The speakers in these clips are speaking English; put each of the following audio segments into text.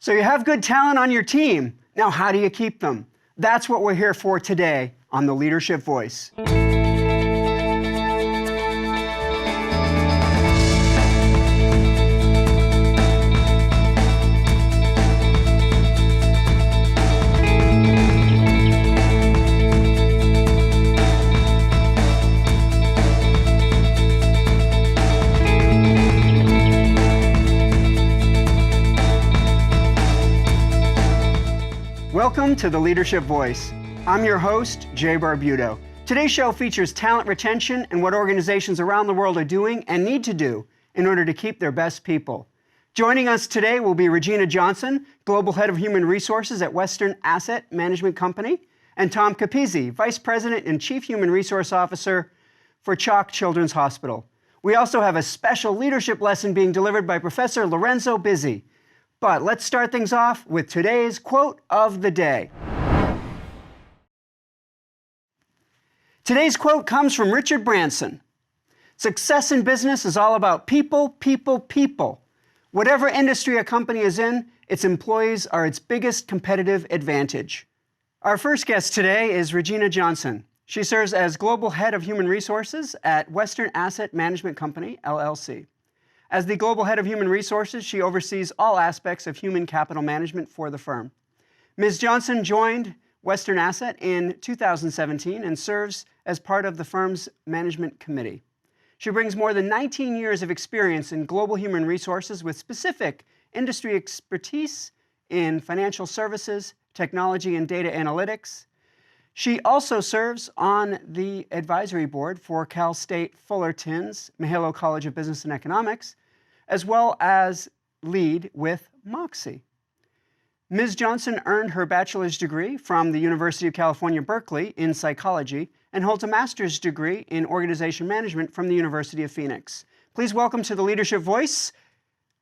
So you have good talent on your team. Now, how do you keep them? That's what we're here for today on The Leadership Voice. Welcome to The Leadership Voice. I'm your host, Jay Barbuto. Today's show features talent retention and what organizations around the world are doing and need to do in order to keep their best people. Joining us today will be Regina Johnson, Global Head of Human Resources at Western Asset Management Company, and Tom Capizzi, Vice President and Chief Human Resource Officer for CHOC Children's Hospital. We also have a special leadership lesson being delivered by Professor Lorenzo Bizzi. But let's start things off with today's quote of the day. Today's quote comes from Richard Branson. Success in business is all about people, people, people. Whatever industry a company is in, its employees are its biggest competitive advantage. Our first guest today is Regina Johnson. She serves as Global Head of Human Resources at Western Asset Management Company, LLC. As the Global Head of Human Resources, she oversees all aspects of human capital management for the firm. Ms. Johnson joined Western Asset in 2017 and serves as part of the firm's management committee. She brings more than 19 years of experience in global human resources with specific industry expertise in financial services, technology, and data analytics. She also serves on the advisory board for Cal State Fullerton's Mahalo College of Business and Economics, as well as lead with Moxie. Ms. Johnson earned her bachelor's degree from the University of California, Berkeley in psychology and holds a master's degree in organization management from the University of Phoenix. Please welcome to The Leadership Voice,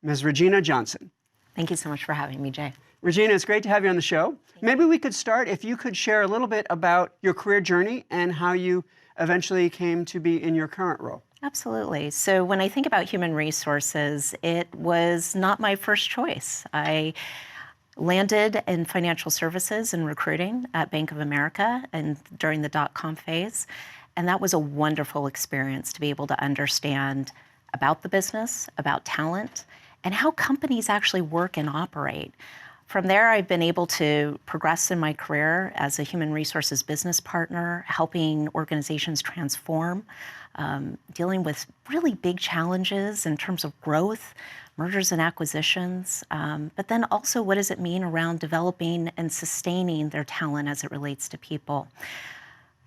Ms. Regina Johnson. Thank you so much for having me, Jay. Regina, it's great to have you on the show. Maybe we could start if you could share a little bit about your career journey and how you eventually came to be in your current role. Absolutely. So when I think about human resources, it was not my first choice. I landed in financial services and recruiting at Bank of America and during the dot-com phase. And that was a wonderful experience to be able to understand about the business, about talent, and how companies actually work and operate. From there, I've been able to progress in my career as a human resources business partner, helping organizations transform, dealing with really big challenges in terms of growth, mergers and acquisitions, but then also what does it mean around developing and sustaining their talent as it relates to people.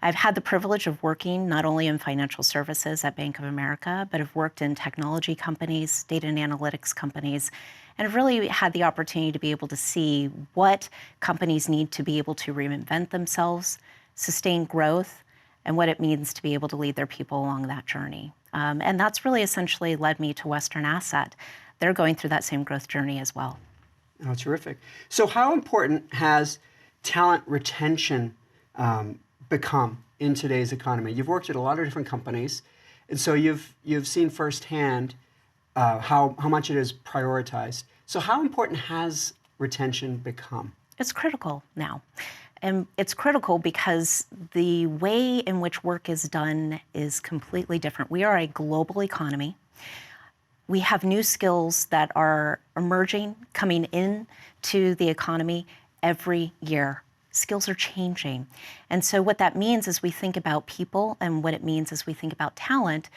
I've had the privilege of working not only in financial services at Bank of America, but I've worked in technology companies, data and analytics companies, and I've really had the opportunity to be able to see what companies need to be able to reinvent themselves, sustain growth, and what it means to be able to lead their people along that journey. And that's really essentially led me to Western Asset. They're going through that same growth journey as well. Oh, terrific. So how important has talent retention become in today's economy? You've worked at a lot of different companies, and so you've seen firsthand how much it is prioritized. So how important has retention become? It's critical now. And it's critical because the way in which work is done is completely different. We are a global economy. We have new skills that are emerging, coming in to the economy every year. Skills are changing. And so what that means as we think about people and what it means as we think about talent,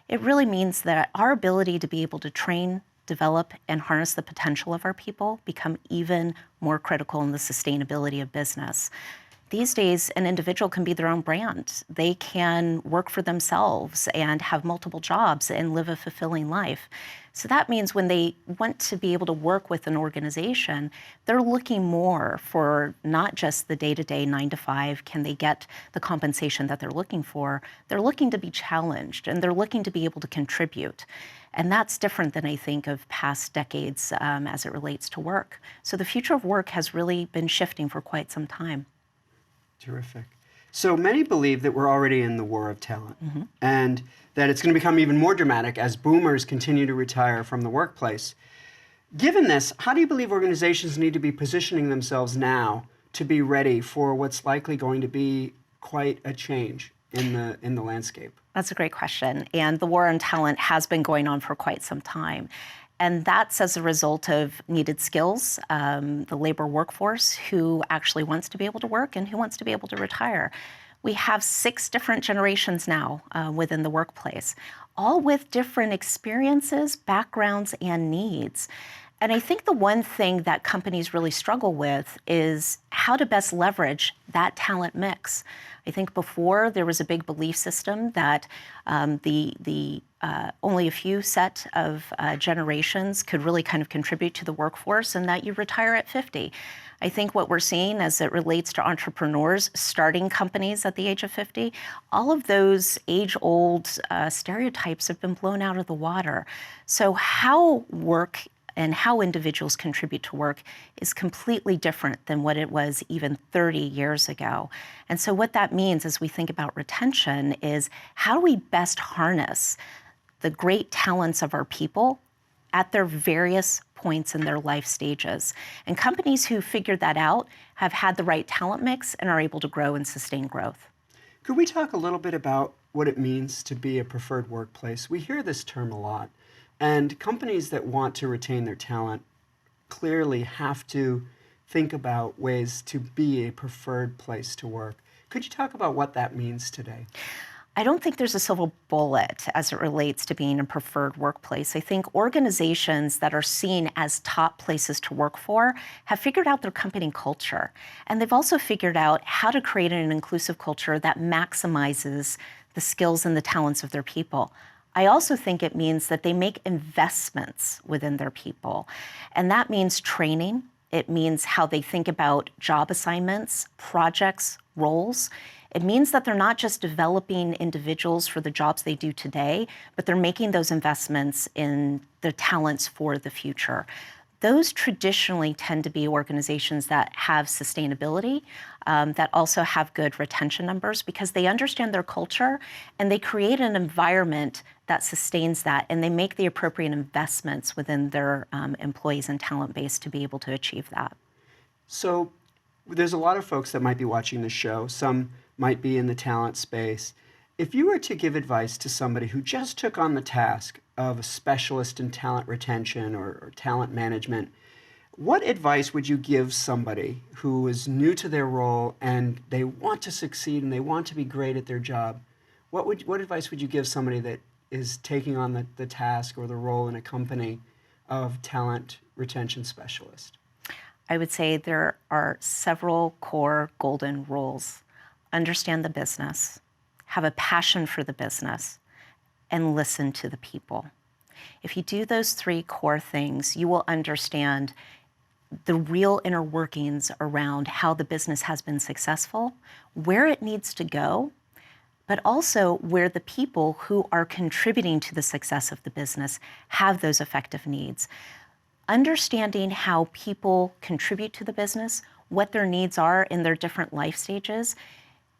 it really means that our ability to be able to train, develop, and harness the potential of our people become even more critical in the sustainability of business. These days, an individual can be their own brand. They can work for themselves and have multiple jobs and live a fulfilling life. So that means when they want to be able to work with an organization, they're looking more for not just the day-to-day 9 to 5, can they get the compensation that they're looking for? They're looking to be challenged and they're looking to be able to contribute. And that's different than I think of past decades as it relates to work. So the future of work has really been shifting for quite some time. Terrific. So many believe that we're already in the war of talent, and that it's going to become even more dramatic as boomers continue to retire from the workplace. Given this, how do you believe organizations need to be positioning themselves now to be ready for what's likely going to be quite a change in the landscape? That's a great question. And the war on talent has been going on for quite some time. And that's as a result of needed skills, the labor workforce who actually wants to be able to work and who wants to be able to retire. We have 6 different generations now within the workplace, all with different experiences, backgrounds, and needs. And I think the one thing that companies really struggle with is how to best leverage that talent mix. I think before there was a big belief system that only a few set of generations could really kind of contribute to the workforce and that you retire at 50. I think what we're seeing as it relates to entrepreneurs starting companies at the age of 50, all of those age-old stereotypes have been blown out of the water. So how work and how individuals contribute to work is completely different than what it was even 30 years ago. And so what that means as we think about retention is how do we best harness the great talents of our people at their various points in their life stages. And companies who figured that out have had the right talent mix and are able to grow and sustain growth. Could we talk a little bit about what it means to be a preferred workplace? We hear this term a lot. And companies that want to retain their talent clearly have to think about ways to be a preferred place to work. Could you talk about what that means today? I don't think there's a silver bullet as it relates to being a preferred workplace. I think organizations that are seen as top places to work for have figured out their company culture. And they've also figured out how to create an inclusive culture that maximizes the skills and the talents of their people. I also think it means that they make investments within their people. And that means training. It means how they think about job assignments, projects, roles. It means that they're not just developing individuals for the jobs they do today, but they're making those investments in the talents for the future. Those traditionally tend to be organizations that have sustainability, that also have good retention numbers because they understand their culture and they create an environment that sustains that and they make the appropriate investments within their employees and talent base to be able to achieve that. So there's a lot of folks that might be watching this show. Some might be in the talent space. If you were to give advice to somebody who just took on the task of a specialist in talent retention or talent management, what advice would you give somebody who is new to their role and they want to succeed and they want to be great at their job? What advice would you give somebody that is taking on the task or the role in a company of talent retention specialist? I would say there are several core golden rules. Understand the business, have a passion for the business, and listen to the people. If you do those 3 core things, you will understand the real inner workings around how the business has been successful, where it needs to go, but also where the people who are contributing to the success of the business have those effective needs. Understanding how people contribute to the business, what their needs are in their different life stages,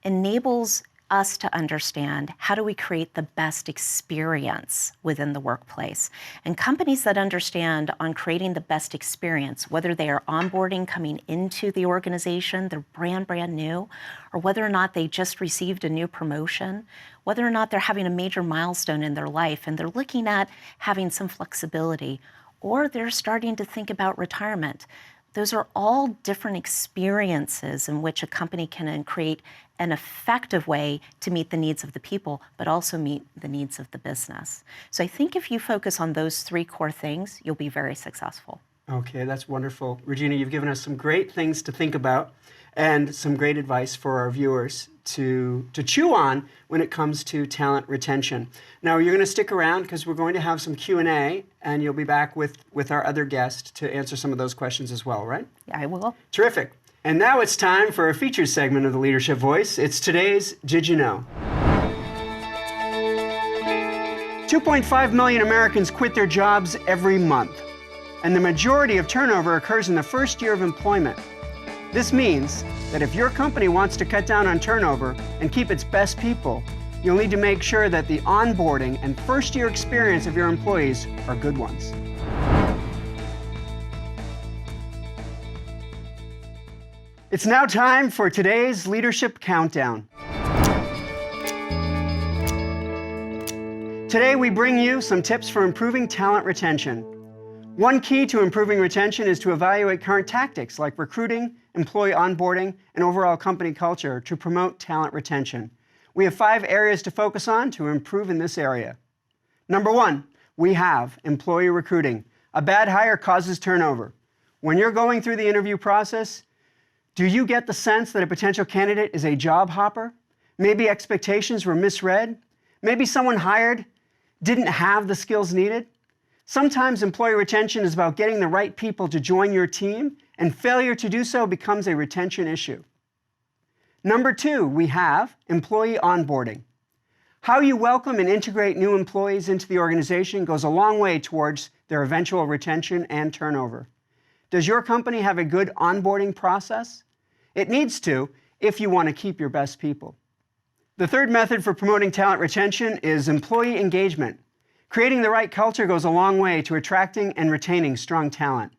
enables us to understand how do we create the best experience within the workplace. And companies that understand on creating the best experience, whether they are onboarding coming into the organization, they're brand new, or whether or not they just received a new promotion, whether or not they're having a major milestone in their life and they're looking at having some flexibility, or they're starting to think about retirement. Those are all different experiences in which a company can create an effective way to meet the needs of the people, but also meet the needs of the business. So I think if you focus on those 3 core things, you'll be very successful. Okay, that's wonderful. Regina, you've given us some great things to think about and some great advice for our viewers to chew on when it comes to talent retention. Now, you're going to stick around because we're going to have some Q&A, and you'll be back with our other guest to answer some of those questions as well, right? Yeah, I will. Terrific. And now it's time for a featured segment of the Leadership Voice. It's today's Did You Know? 2.5 million Americans quit their jobs every month, and the majority of turnover occurs in the first year of employment. This means that if your company wants to cut down on turnover and keep its best people, you'll need to make sure that the onboarding and first-year experience of your employees are good ones. It's now time for today's Leadership Countdown. Today we bring you some tips for improving talent retention. One key to improving retention is to evaluate current tactics like recruiting, employee onboarding, and overall company culture to promote talent retention. We have 5 areas to focus on to improve in this area. Number 1, we have employee recruiting. A bad hire causes turnover. When you're going through the interview process, do you get the sense that a potential candidate is a job hopper? Maybe expectations were misread? Maybe someone hired didn't have the skills needed? Sometimes employee retention is about getting the right people to join your team, and failure to do so becomes a retention issue. Number 2, we have employee onboarding. How you welcome and integrate new employees into the organization goes a long way towards their eventual retention and turnover. Does your company have a good onboarding process? It needs to if you want to keep your best people. The third method for promoting talent retention is employee engagement. Creating the right culture goes a long way to attracting and retaining strong talent.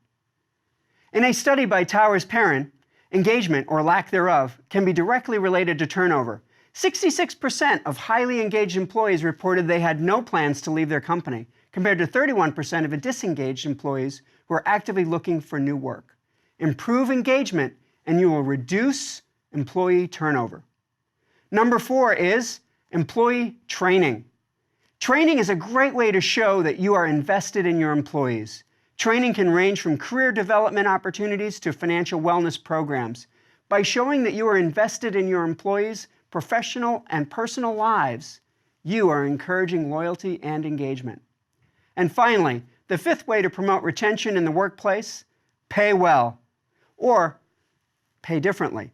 In a study by Towers Perrin, engagement, or lack thereof, can be directly related to turnover. 66% of highly engaged employees reported they had no plans to leave their company, compared to 31% of disengaged employees who are actively looking for new work. Improve engagement, and you will reduce employee turnover. Number 4 is employee training. Training is a great way to show that you are invested in your employees. Training can range from career development opportunities to financial wellness programs. By showing that you are invested in your employees' professional and personal lives, you are encouraging loyalty and engagement. And finally, the 5th way to promote retention in the workplace: pay well, or pay differently.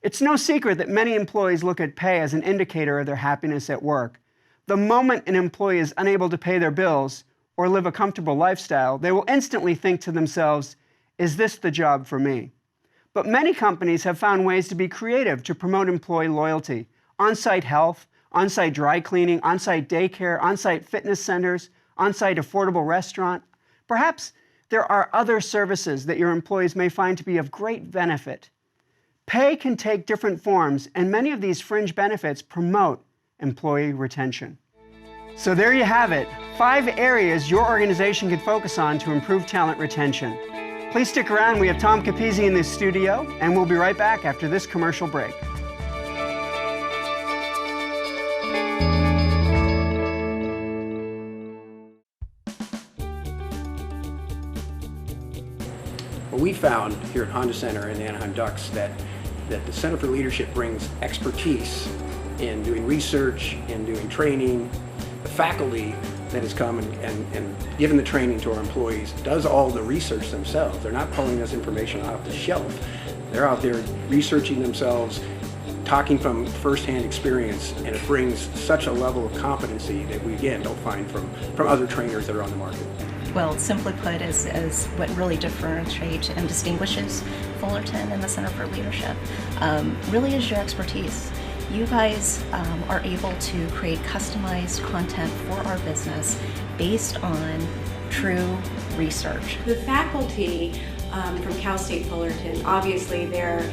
It's no secret that many employees look at pay as an indicator of their happiness at work. The moment an employee is unable to pay their bills or live a comfortable lifestyle, they will instantly think to themselves, is this the job for me? But many companies have found ways to be creative to promote employee loyalty. On-site health, on-site dry cleaning, on-site daycare, on-site fitness centers, on-site affordable restaurant. Perhaps there are other services that your employees may find to be of great benefit. Pay can take different forms, and many of these fringe benefits promote employee retention. So there you have it, 5 areas your organization can focus on to improve talent retention. Please stick around. We have Tom Capizzi in the studio, and we'll be right back after this commercial break. Well, we found here at Honda Center and the Anaheim Ducks that the Center for Leadership brings expertise in doing research, in doing training. The faculty that has come and given the training to our employees does all the research themselves. They're not pulling us information off the shelf. They're out there researching themselves, talking from firsthand experience, and it brings such a level of competency that we, again, don't find from other trainers that are on the market. Well, simply put, is what really differentiates and distinguishes Fullerton and the Center for Leadership really is your expertise. You guys are able to create customized content for our business based on true research. The faculty from Cal State Fullerton, obviously they're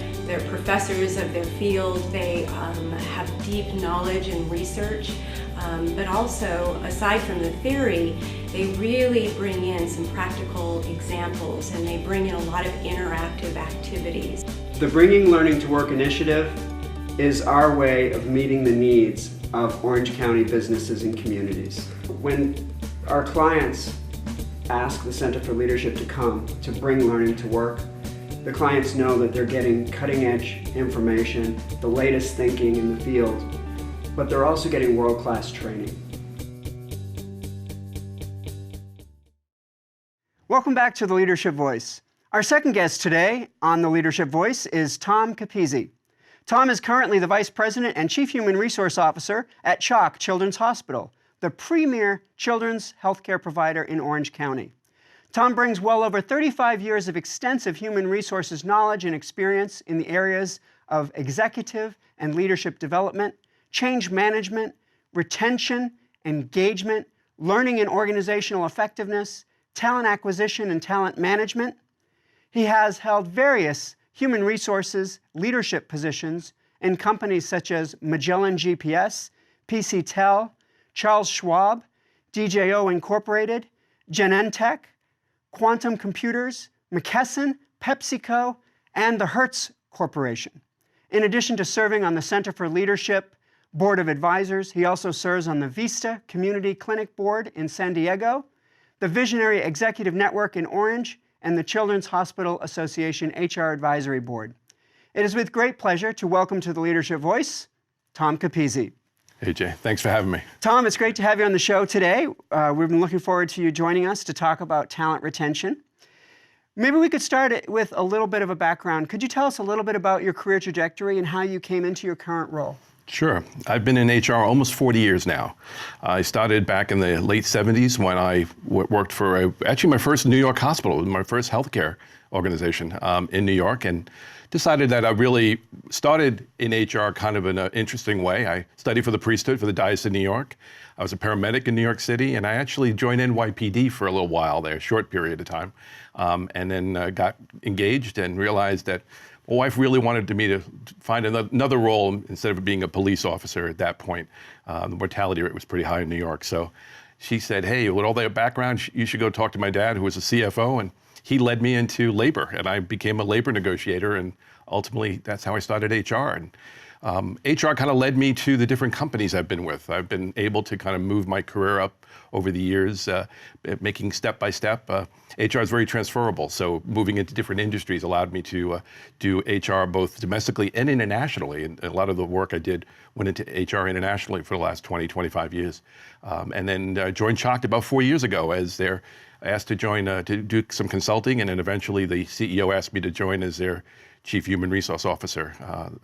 professors of their field. They have deep knowledge and research, but also, aside from the theory, they really bring in some practical examples, and they bring in a lot of interactive activities. The Bringing Learning to Work initiative is our way of meeting the needs of Orange County businesses and communities. When our clients ask the Center for Leadership to come to bring learning to work, the clients know that they're getting cutting-edge information, the latest thinking in the field, but they're also getting world-class training. Welcome back to The Leadership Voice. Our second guest today on The Leadership Voice is Tom Capizzi. Tom is currently the Vice President and Chief Human Resource Officer at CHOC Children's Hospital, the premier children's healthcare provider in Orange County. Tom brings well over 35 years of extensive human resources knowledge and experience in the areas of executive and leadership development, change management, retention, engagement, learning and organizational effectiveness, talent acquisition and talent management. He has held various human resources leadership positions in companies such as Magellan GPS, PCTEL, Charles Schwab, DJO Incorporated, Genentech, Quantum Computers, McKesson, PepsiCo, and the Hertz Corporation. In addition to serving on the Center for Leadership Board of Advisors, he also serves on the Vista Community Clinic Board in San Diego, the Visionary Executive Network in Orange, and the Children's Hospital Association HR Advisory Board. It is with great pleasure to welcome to the Leadership Voice, Tom Capizzi. Hey Jay, thanks for having me. Tom, it's great to have you on the show today. We've been looking forward to you joining us to talk about talent retention. Maybe we could start it with a little bit of a background. Could you tell us a little bit about your career trajectory and how you came into your current role? Sure. I've been in HR almost 40 years now. I started back in the late 70s when I worked for actually my first New York hospital, my first healthcare organization in New York, and decided that I really started in HR kind of in an interesting way. I studied for the priesthood for the Diocese of New York. I was a paramedic in New York City, and I actually joined NYPD for a little while there, a short period of time, and then got engaged and realized that my wife really wanted me to find another role instead of being a police officer at that point. The mortality rate was pretty high in New York. So she said, hey, with all that background, you should go talk to my dad, who was a CFO, and he led me into labor, and I became a labor negotiator, and ultimately that's how I started HR. And HR kind of led me to the different companies I've been with. I've been able to kind of move my career up over the years, making step by step. HR is very transferable, so moving into different industries allowed me to do HR both domestically and internationally. And a lot of the work I did went into HR internationally for the last 20, 25 years. And then joined CHOC about 4 years ago as their asked to join to do some consulting, and then eventually the CEO asked me to join as their Chief Human Resource Officer,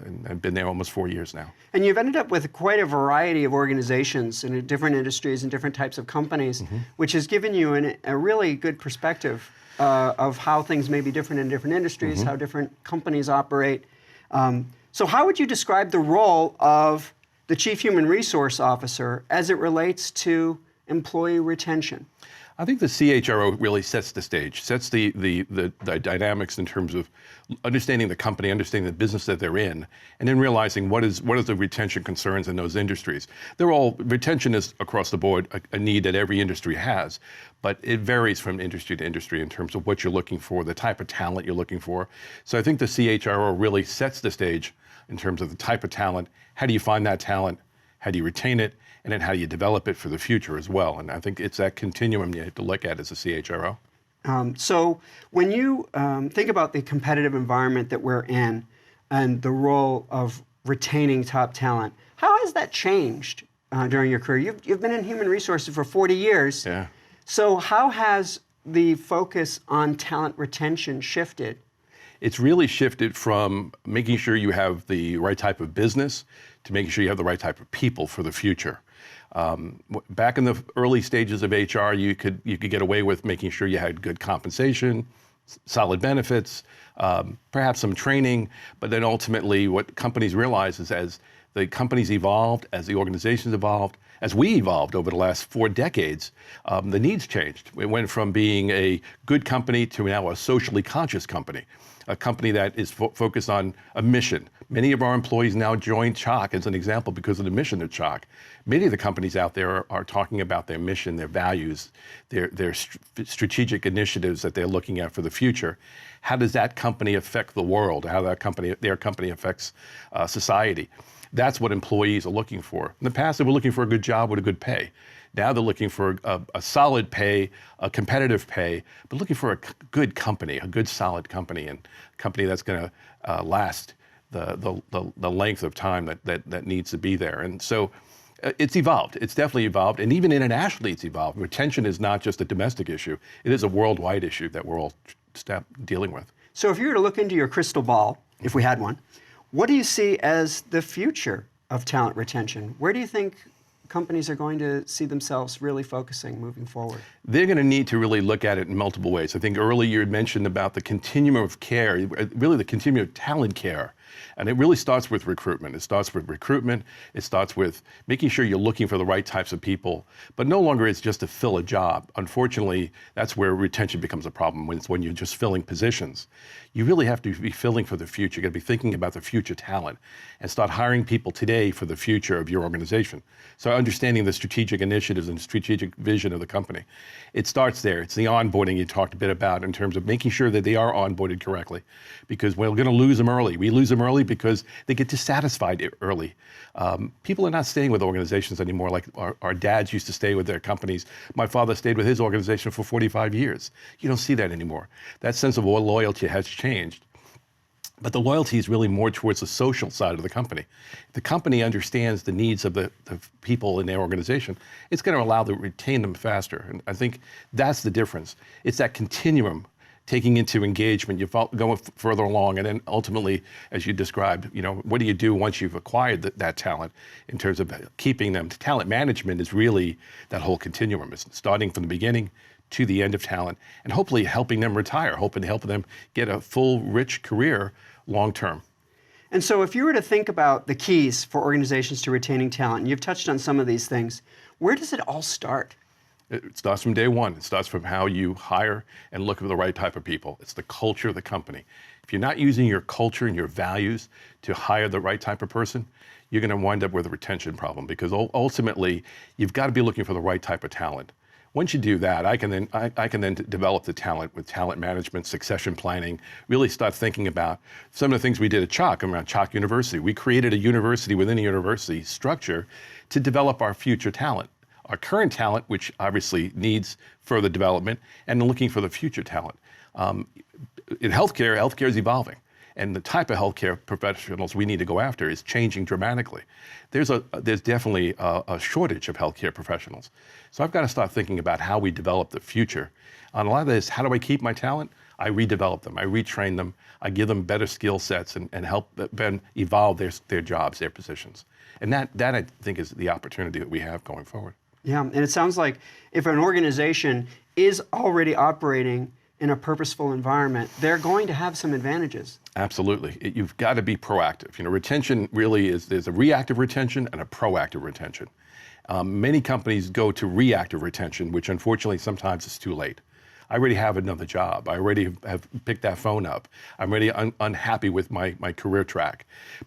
and I've been there almost 4 years now. And you've ended up with quite a variety of organizations in different industries and different types of companies, which has given you a really good perspective of how things may be different in different industries, how different companies operate. So how would you describe the role of the Chief Human Resource Officer as it relates to employee retention? I think the CHRO really sets the stage, sets the dynamics in terms of understanding the company, understanding the business that they're in, and then realizing what is the retention concerns in those industries. Retention is across the board a need that every industry has, but it varies from industry to industry in terms of what you're looking for, the type of talent you're looking for. So I think the CHRO really sets the stage in terms of the type of talent. How do you find that talent? How do you retain it? And then how do you develop it for the future as well? And I think it's that continuum you have to look at as a CHRO. So when you think about the competitive environment that we're in and the role of retaining top talent, how has that changed during your career? You've been in human resources for 40 years. Yeah. So how has the focus on talent retention shifted? It's really shifted from making sure you have the right type of business to making sure you have the right type of people for the future. Back in the early stages of HR, you could get away with making sure you had good compensation, solid benefits, perhaps some training, but then ultimately what companies realize is as the companies evolved, as the organizations evolved, as we evolved over the last 4 decades, the needs changed. It went from being a good company to now a socially conscious company, a company that is focused on a mission. Many of our employees now join CHOC as an example because of the mission of CHOC. Many of the companies out there are talking about their mission, their values, their strategic initiatives that they're looking at for the future. How does that company affect the world? How their company affects society? That's what employees are looking for. In the past, they were looking for a good job with a good pay. Now they're looking for a solid pay, a competitive pay, but looking for a good company, a good solid company, and a company that's going to last the length of time that needs to be there. And so it's evolved. It's definitely evolved. And even internationally, it's evolved. Retention is not just a domestic issue. It is a worldwide issue that we're all dealing with. So if you were to look into your crystal ball, if we had one, what do you see as the future of talent retention? Where do you think companies are going to see themselves really focusing moving forward? They're going to need to really look at it in multiple ways. I think earlier you had mentioned about the continuum of care, really the continuum of talent care. And it really starts with recruitment. It starts with recruitment. It starts with making sure you're looking for the right types of people. But no longer it's just to fill a job. Unfortunately, that's where retention becomes a problem, when you're just filling positions. You really have to be filling for the future. You got to be thinking about the future talent and start hiring people today for the future of your organization. So understanding the strategic initiatives and strategic vision of the company. It starts there. It's the onboarding you talked a bit about in terms of making sure that they are onboarded correctly, because we're going to lose them early. We lose them early because they get dissatisfied early. People are not staying with organizations anymore like our dads used to stay with their companies. My father stayed with his organization for 45 years. You don't see that anymore. That sense of loyalty has changed. But the loyalty is really more towards the social side of the company. If the company understands the needs of the people in their organization, it's going to allow them to retain them faster. And I think that's the difference. It's that continuum, taking into engagement, you go further along, and then ultimately, as you described, what do you do once you've acquired that talent in terms of keeping them? Talent management is really that whole continuum. It's starting from the beginning to the end of talent, and hopefully helping them retire, helping them get a full, rich career long term. And so if you were to think about the keys for organizations to retaining talent, and you've touched on some of these things, where does it all start? It starts from day one. It starts from how you hire and look for the right type of people. It's the culture of the company. If you're not using your culture and your values to hire the right type of person, you're going to wind up with a retention problem, because ultimately you've got to be looking for the right type of talent. Once you do that, I can then develop the talent with talent management, succession planning, really start thinking about some of the things we did at CHOC, around CHOC University. We created a university within a university structure to develop our future talent, our current talent, which obviously needs further development, and looking for the future talent. In healthcare is evolving. And the type of healthcare professionals we need to go after is changing dramatically. There's definitely a shortage of healthcare professionals. So I've got to start thinking about how we develop the future. On a lot of this, how do I keep my talent? I redevelop them, I retrain them, I give them better skill sets and help them evolve their jobs, their positions. And that I think is the opportunity that we have going forward. Yeah, and it sounds like if an organization is already operating in a purposeful environment, they're going to have some advantages. Absolutely. You've got to be proactive. Retention really there's a reactive retention and a proactive retention. Many companies go to reactive retention, which unfortunately sometimes is too late. I already have another job. I already have picked that phone up. I'm already unhappy with my career track.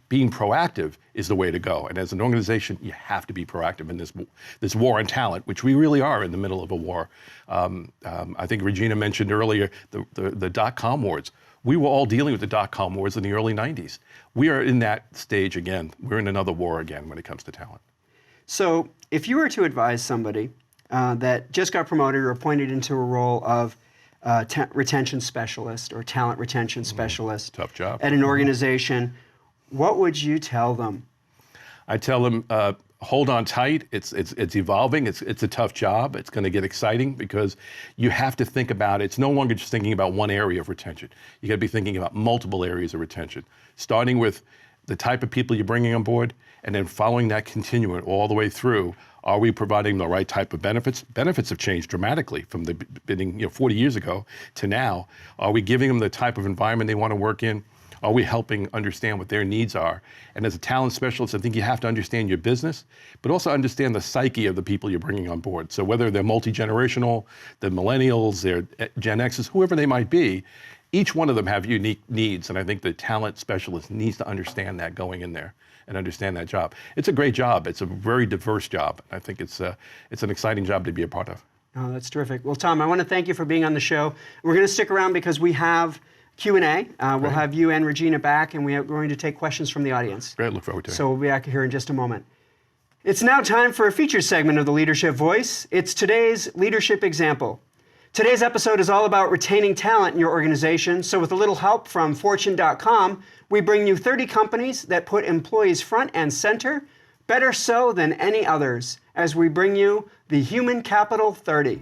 Being proactive is the way to go. And as an organization, you have to be proactive in this war on talent, which we really are in the middle of a war. I think Regina mentioned earlier the dot-com wars. We were all dealing with the dot-com wars in the early 90s. We are in that stage again. We're in another war again when it comes to talent. So if you were to advise somebody that just got promoted or appointed into a role of retention specialist or talent retention specialist Tough job. at an organization, what would you tell them? I tell them, hold on tight. It's evolving. It's a tough job. It's going to get exciting because you have to think about it. It's no longer just thinking about one area of retention. You got to be thinking about multiple areas of retention, starting with the type of people you're bringing on board, and then following that continuum all the way through. Are we providing the right type of benefits? Benefits have changed dramatically from the beginning, 40 years ago to now. Are we giving them the type of environment they want to work in? Are we helping understand what their needs are? And as a talent specialist, I think you have to understand your business, but also understand the psyche of the people you're bringing on board. So whether they're multi-generational, the millennials, they're Gen Xs, whoever they might be, each one of them have unique needs. And I think the talent specialist needs to understand that going in there and understand that job. It's a great job. It's a very diverse job. I think it's an exciting job to be a part of. Oh, that's terrific. Well, Tom, I want to thank you for being on the show. We're going to stick around because we have Q&A. We'll have you and Regina back, and we're going to take questions from the audience. Great, look forward to it. So we'll be back here in just a moment. It's now time for a featured segment of the Leadership Voice. It's today's leadership example. Today's episode is all about retaining talent in your organization. So with a little help from Fortune.com, we bring you 30 companies that put employees front and center, better so than any others, as we bring you the Human Capital 30.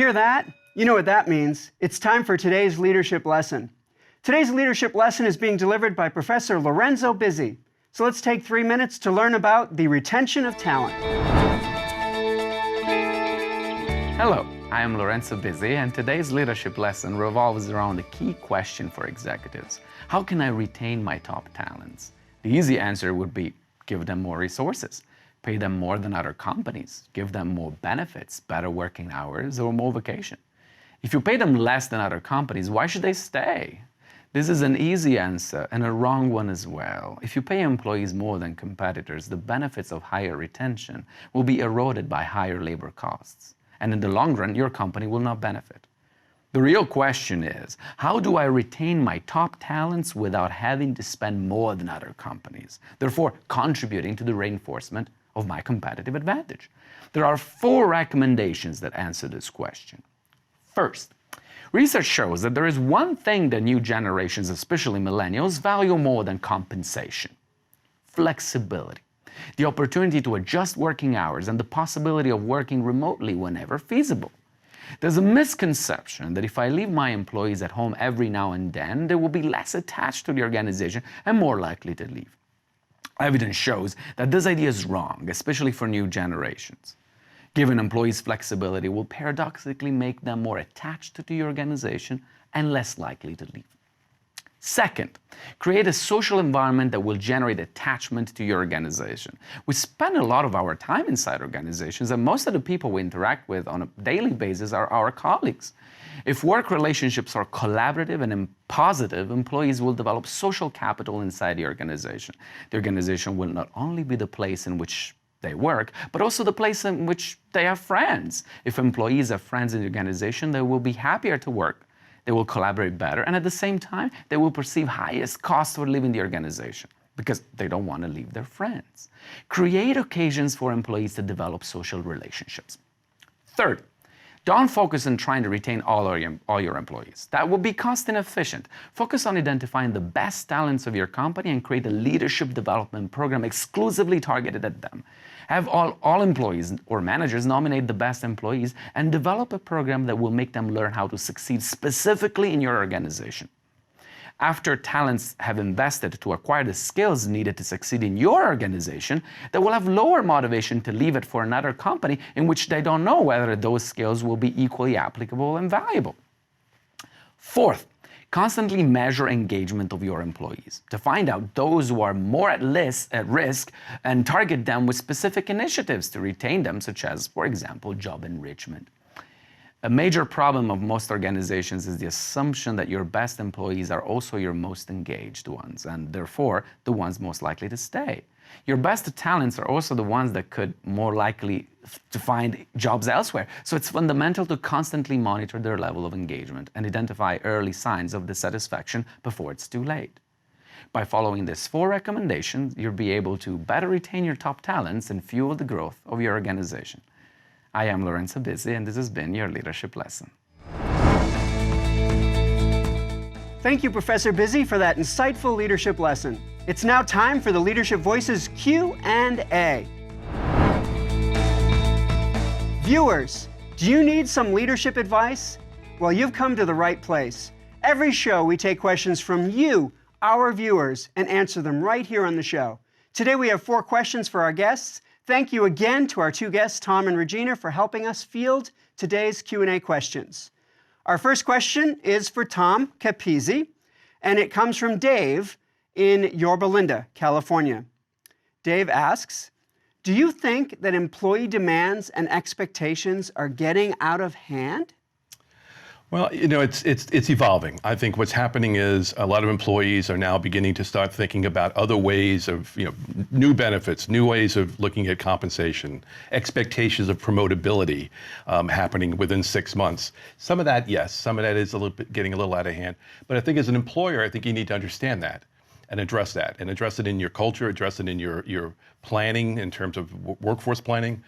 hear that? You know what that means. It's time for today's leadership lesson. Today's leadership lesson is being delivered by Professor Lorenzo Bizzi. So let's take 3 minutes to learn about the retention of talent. Hello, I am Lorenzo Bizzi, and today's leadership lesson revolves around a key question for executives. How can I retain my top talents? The easy answer would be give them more resources, pay them more than other companies, give them more benefits, better working hours, or more vacation. If you pay them less than other companies, why should they stay? This is an easy answer and a wrong one as well. If you pay employees more than competitors, the benefits of higher retention will be eroded by higher labor costs. And in the long run, your company will not benefit. The real question is, how do I retain my top talents without having to spend more than other companies, therefore contributing to the reinforcement of my competitive advantage? There are 4 recommendations that answer this question. First, research shows that there is one thing that new generations, especially millennials, value more than compensation: flexibility. The opportunity to adjust working hours and the possibility of working remotely whenever feasible. There's a misconception that if I leave my employees at home every now and then, they will be less attached to the organization and more likely to leave. Evidence shows that this idea is wrong, especially for new generations. Giving employees flexibility will paradoxically make them more attached to the organization and less likely to leave. Second, create a social environment that will generate attachment to your organization. We spend a lot of our time inside organizations, and most of the people we interact with on a daily basis are our colleagues. If work relationships are collaborative and positive, employees will develop social capital inside the organization. The organization will not only be the place in which they work, but also the place in which they have friends. If employees have friends in the organization, they will be happier to work. They will collaborate better, and at the same time, they will perceive highest cost for leaving the organization because they don't want to leave their friends. Create occasions for employees to develop social relationships. Third, don't focus on trying to retain all your employees. That will be cost inefficient. Focus on identifying the best talents of your company and create a leadership development program exclusively targeted at them. Have all employees or managers nominate the best employees and develop a program that will make them learn how to succeed specifically in your organization. After talents have invested to acquire the skills needed to succeed in your organization, they will have lower motivation to leave it for another company in which they don't know whether those skills will be equally applicable and valuable. Fourth, constantly measure engagement of your employees to find out those who are more at risk and target them with specific initiatives to retain them, such as, for example, job enrichment. A major problem of most organizations is the assumption that your best employees are also your most engaged ones, and therefore the ones most likely to stay. Your best talents are also the ones that could more likely to find jobs elsewhere. So it's fundamental to constantly monitor their level of engagement and identify early signs of dissatisfaction before it's too late. By following these 4 recommendations, you'll be able to better retain your top talents and fuel the growth of your organization. I am Lorenzo Bizzi, and this has been your leadership lesson. Thank you, Professor Bizzi, for that insightful leadership lesson. It's now time for the Leadership Voices Q&A. Viewers, do you need some leadership advice? Well, you've come to the right place. Every show, we take questions from you, our viewers, and answer them right here on the show. Today, we have 4 questions for our guests. Thank you again to our 2 guests, Tom and Regina, for helping us field today's Q&A questions. Our first question is for Tom Capizzi, and it comes from Dave in Yorba Linda, California. Dave asks, do you think that employee demands and expectations are getting out of hand? Well, you know, it's evolving. I think what's happening is a lot of employees are now beginning to start thinking about other ways of, new benefits, new ways of looking at compensation, expectations of promotability happening within 6 months. Some of that, yes, some of that is getting a little out of hand. But I think as an employer, I think you need to understand that and address it in your culture, address it in your planning in terms of workforce planning.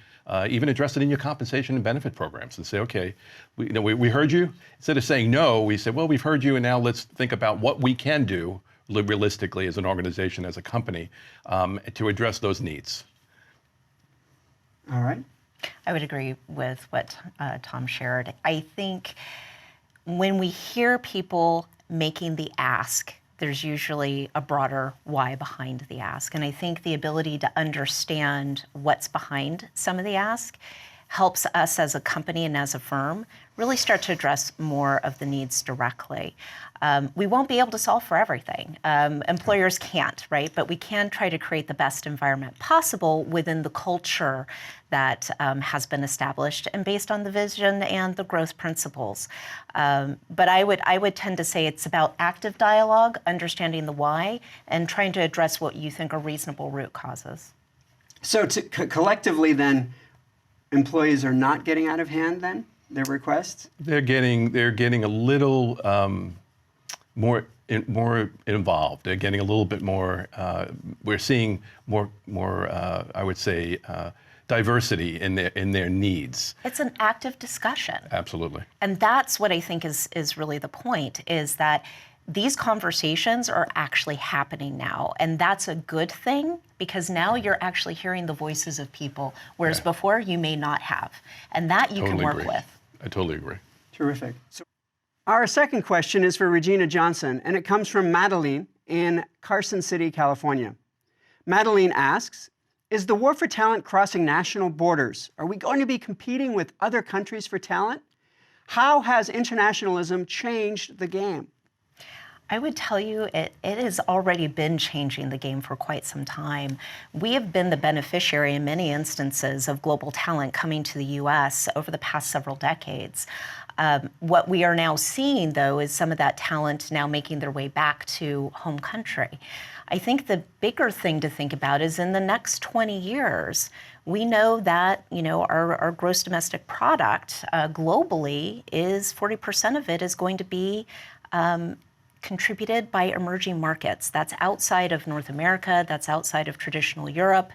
Even address it in your compensation and benefit programs and say, okay, we heard you. Instead of saying no, we say, well, we've heard you, and now let's think about what we can do realistically as an organization, as a company, to address those needs. All right. I would agree with what Tom shared. I think when we hear people making the ask, there's usually a broader why behind the ask. And I think the ability to understand what's behind some of the ask helps us as a company and as a firm really start to address more of the needs directly. We won't be able to solve for everything. Employers can't, right? But we can try to create the best environment possible within the culture that has been established and based on the vision and the growth principles. But I would tend to say it's about active dialogue, understanding the why, and trying to address what you think are reasonable root causes. So collectively then, employees are not getting out of hand then, their requests? They're getting a little more involved. They're getting a little bit more. We're seeing more. I would say diversity in their needs. It's an active discussion. Absolutely. And that's what I think is really the point, is that these conversations are actually happening now. And that's a good thing, because now you're actually hearing the voices of people, whereas before you may not have. And that you can work with. I totally agree. Terrific. So our second question is for Regina Johnson, and it comes from Madeline in Carson City, California. Madeline asks, is the war for talent crossing national borders? Are we going to be competing with other countries for talent? How has internationalism changed the game? I would tell you it has already been changing the game for quite some time. We have been the beneficiary in many instances of global talent coming to the U.S. over the past several decades. What we are now seeing, though, is some of that talent now making their way back to home country. I think the bigger thing to think about is in the next 20 years, we know that our gross domestic product globally is 40% of it is going to be contributed by emerging markets. That's outside of North America, that's outside of traditional Europe.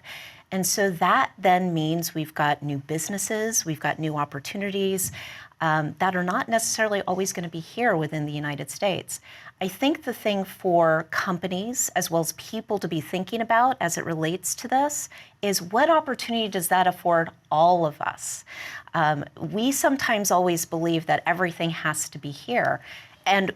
And so that then means we've got new businesses, we've got new opportunities that are not necessarily always going to be here within the United States. I think the thing for companies as well as people to be thinking about as it relates to this is, what opportunity does that afford all of us? We sometimes always believe that everything has to be here, and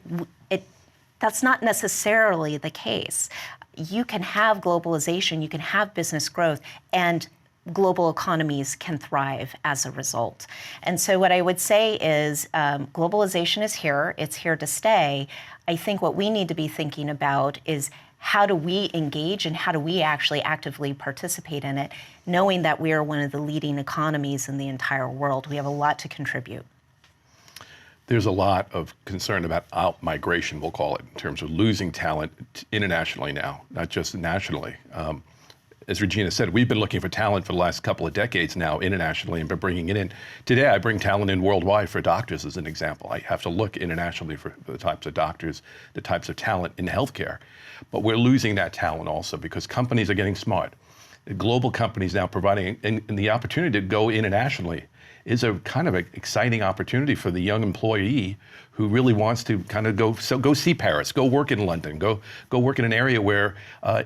that's not necessarily the case. You can have globalization, you can have business growth, and global economies can thrive as a result. And so what I would say is globalization is here, it's here to stay. I think what we need to be thinking about is, how do we engage and how do we actually actively participate in it, knowing that we are one of the leading economies in the entire world. We have a lot to contribute. There's a lot of concern about out-migration, we'll call it, in terms of losing talent internationally now, not just nationally. As Regina said, we've been looking for talent for the last couple of decades now internationally and been bringing it in. Today, I bring talent in worldwide for doctors as an example. I have to look internationally for the types of doctors, the types of talent in healthcare. But we're losing that talent also because companies are getting smart. Global companies now providing, and the opportunity to go internationally is a kind of an exciting opportunity for the young employee who really wants to kind of go see Paris, go work in London, go work in an area where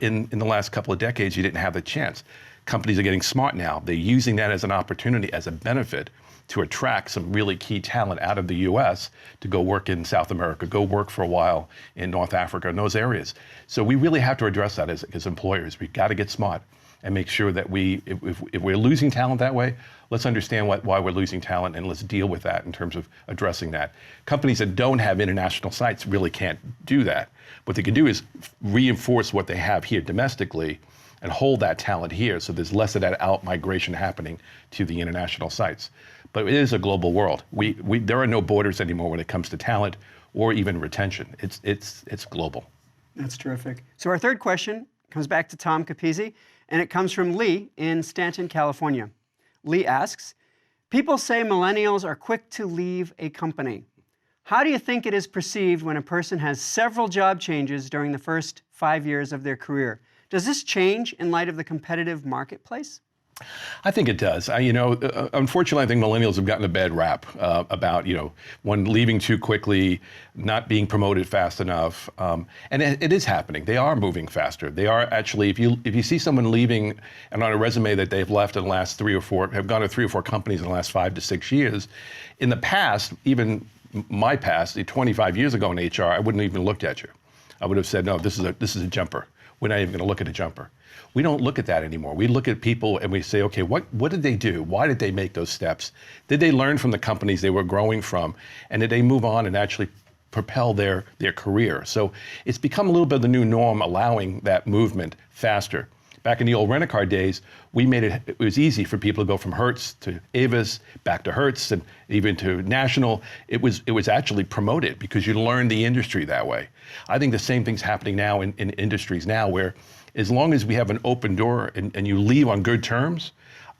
in the last couple of decades you didn't have the chance. Companies are getting smart now. They're using that as an opportunity, as a benefit to attract some really key talent out of the US to go work in South America, go work for a while in North Africa, in those areas. So we really have to address that as employers. We've got to get smart and make sure that if we're losing talent that way, let's understand why we're losing talent and let's deal with that in terms of addressing that. Companies that don't have international sites really can't do that. What they can do is reinforce what they have here domestically and hold that talent here so there's less of that out-migration happening to the international sites. But it is a global world. There are no borders anymore when it comes to talent or even retention. It's global. That's terrific. So our third question comes back to Tom Capizzi, and it comes from Lee in Stanton, California. Lee asks, people say millennials are quick to leave a company. How do you think it is perceived when a person has several job changes during the first 5 years of their career? Does this change in light of the competitive marketplace? I think it does. Unfortunately, I think millennials have gotten a bad rap about, one, leaving too quickly, not being promoted fast enough, and it is happening. They are moving faster. They are actually, if you see someone leaving and on a resume that they've left in the last have gone to 3 or 4 companies in the last 5 to 6 years. In the past, even my past, 25 years ago in HR, I wouldn't even looked at you. I would have said, no, this is a jumper. We're not even going to look at a jumper. We don't look at that anymore. We look at people and we say, okay, what did they do? Why did they make those steps? Did they learn from the companies they were growing from? And did they move on and actually propel their career? So it's become a little bit of the new norm, allowing that movement faster. Back in the old rent-a-car days, we made it was easy for people to go from Hertz to Avis, back to Hertz, and even to National. It was actually promoted because you learned the industry that way. I think the same thing's happening now in industries now, where as long as we have an open door and you leave on good terms,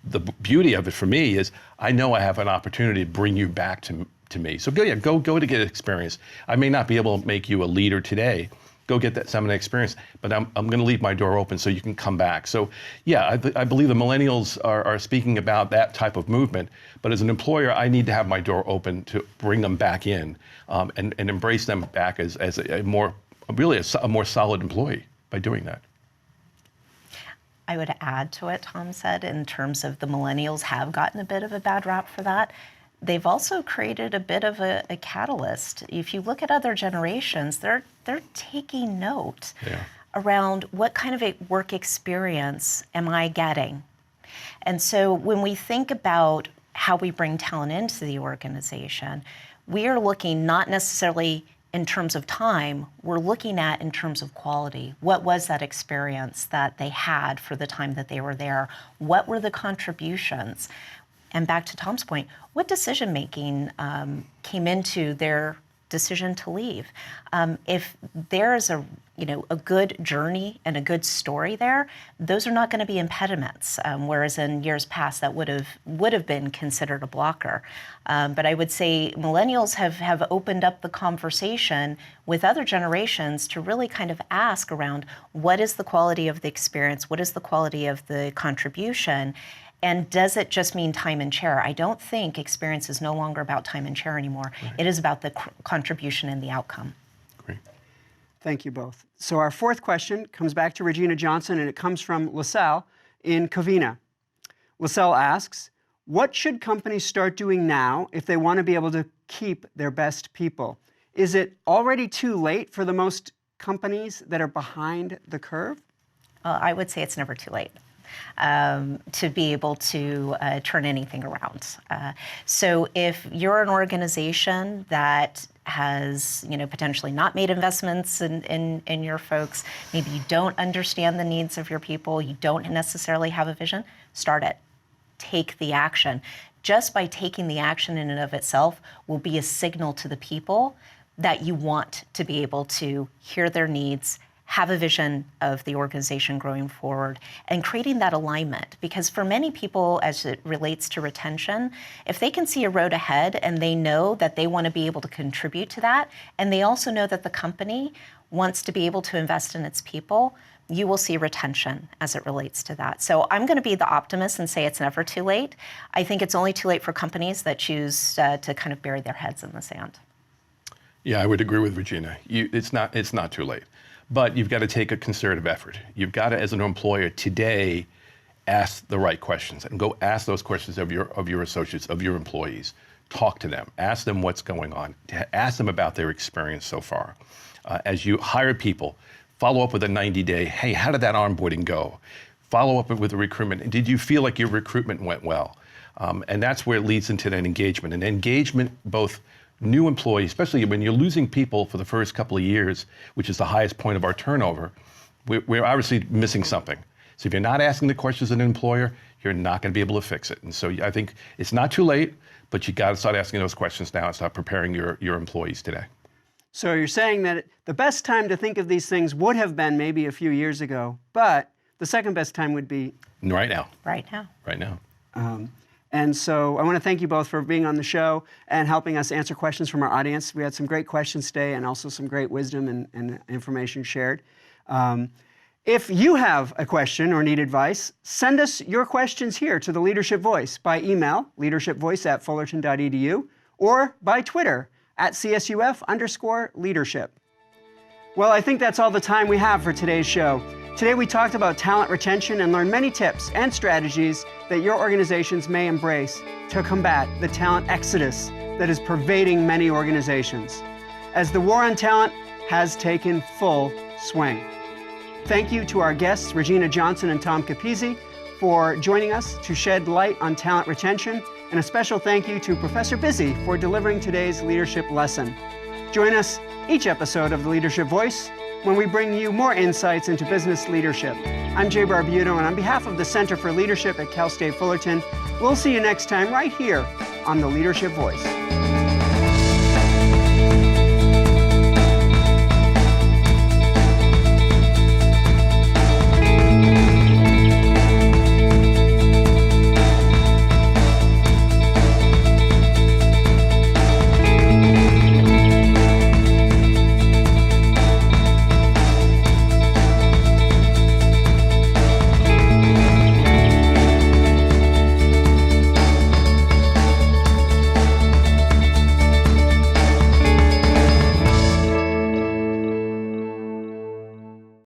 the beauty of it for me is I know I have an opportunity to bring you back to me. So go to get experience. I may not be able to make you a leader today. Go get some of that experience, but I'm going to leave my door open so you can come back. So yeah, I believe the millennials are speaking about that type of movement, but as an employer, I need to have my door open to bring them back in and embrace them back as a more solid employee by doing that. I would add to what Tom said in terms of the millennials have gotten a bit of a bad rap for that. They've also created a bit of a catalyst. If you look at other generations, they're taking note around what kind of a work experience am I getting? And so when we think about how we bring talent into the organization, we are looking not necessarily in terms of time, we're looking at in terms of quality. What was that experience that they had for the time that they were there? What were the contributions? And back to Tom's point, what decision-making came into their decision to leave? If there's a good journey and a good story there, those are not going to be impediments. Whereas in years past, that would have been considered a blocker. But I would say millennials have opened up the conversation with other generations to really kind of ask around what is the quality of the experience, what is the quality of the contribution, and does it just mean time and chair? I don't think experience is no longer about time and chair anymore. Right. It is about the contribution and the outcome. Great. Thank you both. So our fourth question comes back to Regina Johnson, and it comes from LaSalle in Covina. LaSalle asks, what should companies start doing now if they want to be able to keep their best people? Is it already too late for the most companies that are behind the curve? I would say it's never too late to be able to turn anything around. So if you're an organization that has potentially not made investments in your folks, maybe you don't understand the needs of your people, you don't necessarily have a vision, start it. Take the action. Just by taking the action in and of itself will be a signal to the people that you want to be able to hear their needs, have a vision of the organization growing forward, and creating that alignment. Because for many people, as it relates to retention, if they can see a road ahead and they know that they want to be able to contribute to that, and they also know that the company wants to be able to invest in its people, you will see retention as it relates to that. So I'm going to be the optimist and say it's never too late. I think it's only too late for companies that choose to kind of bury their heads in the sand. Yeah, I would agree with Regina. It's not too late. But you've got to take a concerted effort. You've got to, as an employer today, ask the right questions and go ask those questions of your associates, of your employees. Talk to them. Ask them what's going on. Ask them about their experience so far. As you hire people, follow up with a 90-day, hey, how did that onboarding go? Follow up with the recruitment. Did you feel like your recruitment went well? And that's where it leads into that engagement. And engagement, both new employees, especially when you're losing people for the first couple of years, which is the highest point of our turnover, we're obviously missing something. So if you're not asking the questions as an employer, you're not going to be able to fix it. And so I think it's not too late, but you got to start asking those questions now and start preparing your employees today. So you're saying that the best time to think of these things would have been maybe a few years ago, but the second best time would be right now. Right now. Right now. And so I want to thank you both for being on the show and helping us answer questions from our audience. We had some great questions today and also some great wisdom and information shared. If you have a question or need advice, send us your questions here to the Leadership Voice by email, leadershipvoice@fullerton.edu, or by Twitter @CSUF_leadership. Well, I think that's all the time we have for today's show. Today we talked about talent retention and learned many tips and strategies that your organizations may embrace to combat the talent exodus that is pervading many organizations, as the war on talent has taken full swing. Thank you to our guests, Regina Johnson and Tom Capizzi, for joining us to shed light on talent retention, and a special thank you to Professor Bizzi for delivering today's leadership lesson. Join us each episode of the Leadership Voice when we bring you more insights into business leadership. I'm Jay Barbuto, and on behalf of the Center for Leadership at Cal State Fullerton, we'll see you next time right here on the Leadership Voice.